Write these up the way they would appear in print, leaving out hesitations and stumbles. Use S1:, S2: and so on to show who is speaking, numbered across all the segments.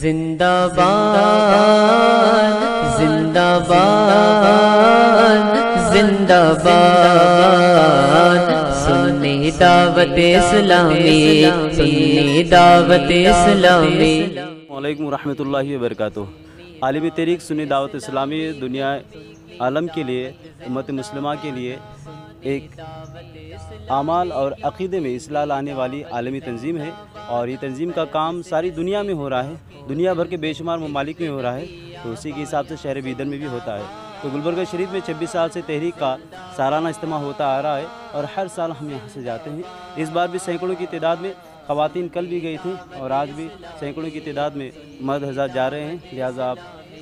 S1: زندہ باد زندہ باد زندہ باد سنی دعوت اسلامی سنی دعوت اسلامی۔
S2: السلام علیکم ورحمۃ اللہ وبرکاتہ۔ عالمی تحریک سنی دعوت اسلامی دنیا عالم کے لیے، امت مسلمہ کے لیے ایک اعمال اور عقیدے میں اصلاح لانے والی عالمی تنظیم ہے، اور یہ تنظیم کا کام ساری دنیا میں ہو رہا ہے، دنیا بھر کے بے شمار ممالک میں ہو رہا ہے، تو اسی کے حساب سے شہر بیدر میں بھی ہوتا ہے۔ تو گلبرگہ شریف میں 26 سال سے تحریک کا سالانہ اجتماع ہوتا آ رہا ہے، اور ہر سال ہم یہاں سے جاتے ہیں۔ اس بار بھی سینکڑوں کی تعداد میں خواتین کل بھی گئی تھیں، اور آج بھی سینکڑوں کی تعداد میں مرد حضرات جا رہے ہیں۔ لہٰذا آپ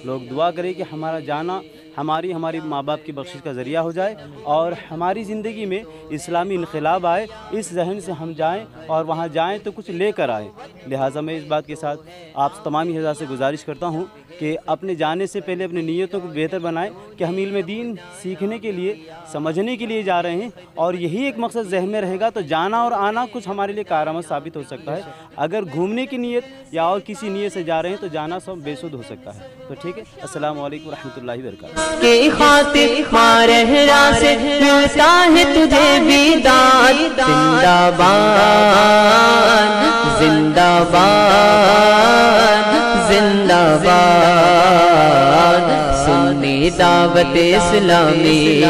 S2: لوگ دعا کریں کہ ہمارا جانا ہماری ماں باپ کی بخشش کا ذریعہ ہو جائے، اور ہماری زندگی میں اسلامی انقلاب آئے، اس ذہن سے ہم جائیں، اور وہاں جائیں تو کچھ لے کر آئیں۔ لہٰذا میں اس بات کے ساتھ آپ تمامی حضرات سے گزارش کرتا ہوں کہ اپنے جانے سے پہلے اپنی نیتوں کو بہتر بنائیں کہ ہم علم دین سیکھنے کے لیے، سمجھنے کے لیے جا رہے ہیں، اور یہی ایک مقصد ذہن میں رہے گا تو جانا اور آنا کچھ ہمارے لیے کارآمد ثابت ہو سکتا ہے۔ اگر گھومنے کی نیت یا اور کسی نیت سے جا رہے ہیں تو جانا سب بے سود ہو سکتا ہے۔ تو ٹھیک ہے، السلام علیکم ورحمۃ اللہ وبرکاتہ۔
S1: کی خاطر مارہرا سے ملتا ہے تجھے بیداد، زندہ باد زندہ باد زندہ باد سنی دعوت اسلامی۔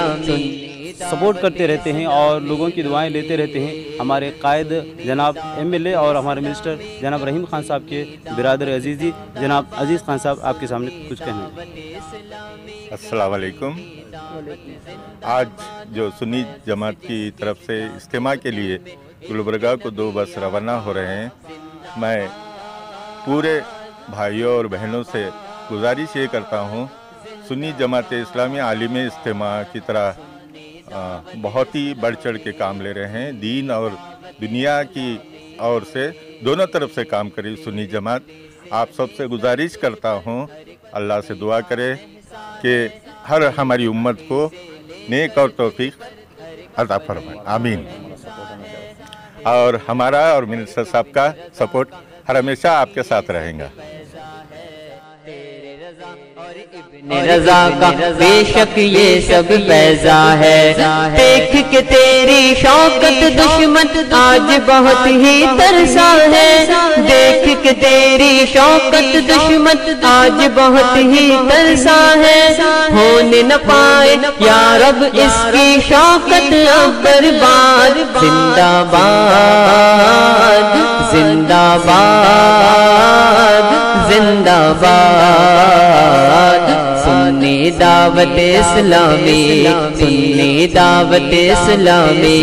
S2: سپورٹ کرتے رہتے ہیں اور لوگوں کی دعائیں لیتے رہتے ہیں۔ ہمارے قائد جناب MLA اور ہمارے منسٹر جناب رحیم خان صاحب کے برادر عزیزی جناب عزیز خان صاحب آپ کے سامنے کچھ کہنا ہے۔
S3: السلام علیکم۔ آج جو سنی جماعت کی طرف سے اجتماع کے لیے گلبرگہ کو 2 بس روانہ ہو رہے ہیں، میں پورے بھائیوں اور بہنوں سے گزارش یہ کرتا ہوں، سنی جماعت اسلامی عالمی اجتماع کی طرح بہت ہی بڑھ چڑھ کے کام لے رہے ہیں، دین اور دنیا کی اور سے دونوں طرف سے کام کرے سنی جماعت۔ آپ سب سے گزارش کرتا ہوں، اللہ سے دعا کرے کہ ہر ہماری امت کو نیک اور توفیق عطا فرمائے، آمین۔ اور ہمارا اور منسٹر صاحب کا سپورٹ ہر ہمیشہ آپ کے ساتھ رہیں گا۔
S1: رضا کا بے شک یہ سب پیزا ہے، دیکھ کے تیری شوکت دشمن آج بہت ہی ترسا ہے، دیکھ کے تیری شوکت دشمن آج بہت ہی ترسا ہے، ہونے نہ پائے یا رب اس کی شوکت اب برباد، زندہ باد زندہ باد زندہ باد سنی دعوت اسلامی سنی دعوت اسلامی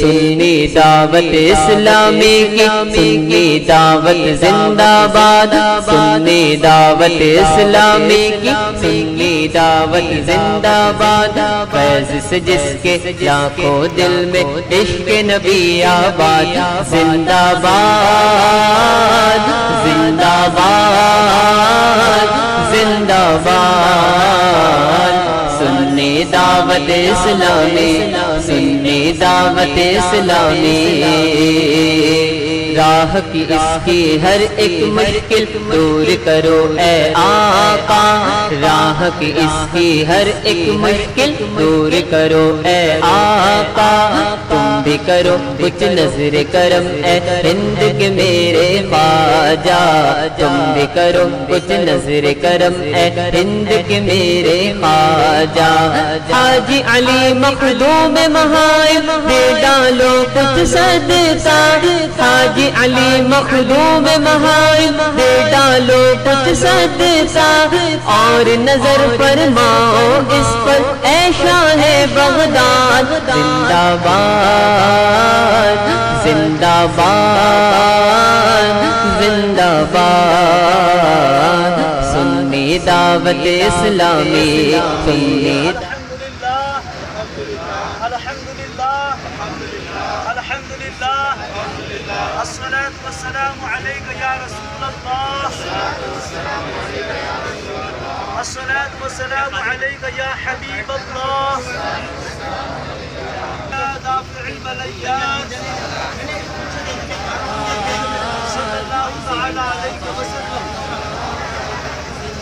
S1: سنی دعوت اسلامی کی سنی دعوت زندہ باد سنی دعوت اسلامی کی سنی دعوت زندہ باد، فیض سے جس کے لاکھوں دل میں عشق نبی آباد، زندہ باد زندہ باد زندہ باد سنی دعوت اسلامی سنی دعوت اسلامی۔ راہ کی اس کی ہر ایک مشکل دور کرو اے آقا، راہ کی اس کی ہر ایک مشکل دور کرو اے آقا، تم بھی کرو کچھ نظر کرم اے ہند کے میرے خواجہ، تم بھی کرو کچھ نظر کرم اے ہند کے میرے خواجہ، حاجی علی مخدوم مہائم دے ڈالو کچھ صدقہ، حاجی علی مخدوم مہائم دے ڈالو کچھ صدقہ، اور نظر فرماؤ اس پر اے شاہ بغداد، زندہ باد زندہ باد زندہ باد سنی دعوت اسلامی سنی
S4: الصلاة والسلام عليك يا رسول الله، الصلاة والسلام عليك يا حبيب الله، يا دافع البليات صلى الله تعالى عليك وسلم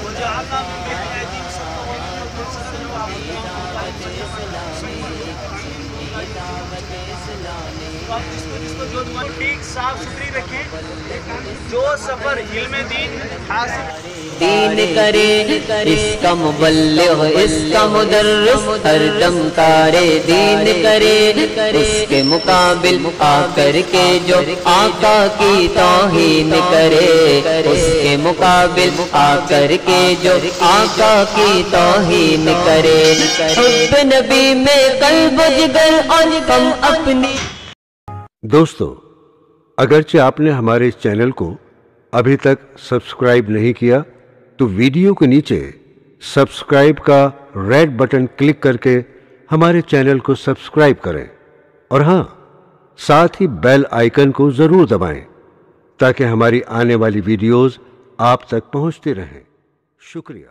S4: وجعلنا من بين أيديهم صدقا ومن خلفهم صدقا ٹھیک صاف ستھری رکھیں جو سفر علم دین حاصل
S1: دین کرے اس کا مبلغ اس کا مدرس ہر دم کارے دین کرے اس کے مقابل آ کر کے جو آقا کی توہین کرے اس کے مقابل آ کر کے جو آقا کی توہین کرے حب نبی میں قلب و جگر اور ہم اپنی
S5: دوستو اگرچہ آپ نے ہمارے اس چینل کو ابھی تک سبسکرائب نہیں کیا تو ویڈیو کے نیچے سبسکرائب کا ریڈ بٹن کلک کر کے ہمارے چینل کو سبسکرائب کریں اور ہاں ساتھ ہی بیل آئیکن کو ضرور دبائیں تاکہ ہماری آنے والی ویڈیوز آپ تک پہنچتی رہیں۔ شکریہ۔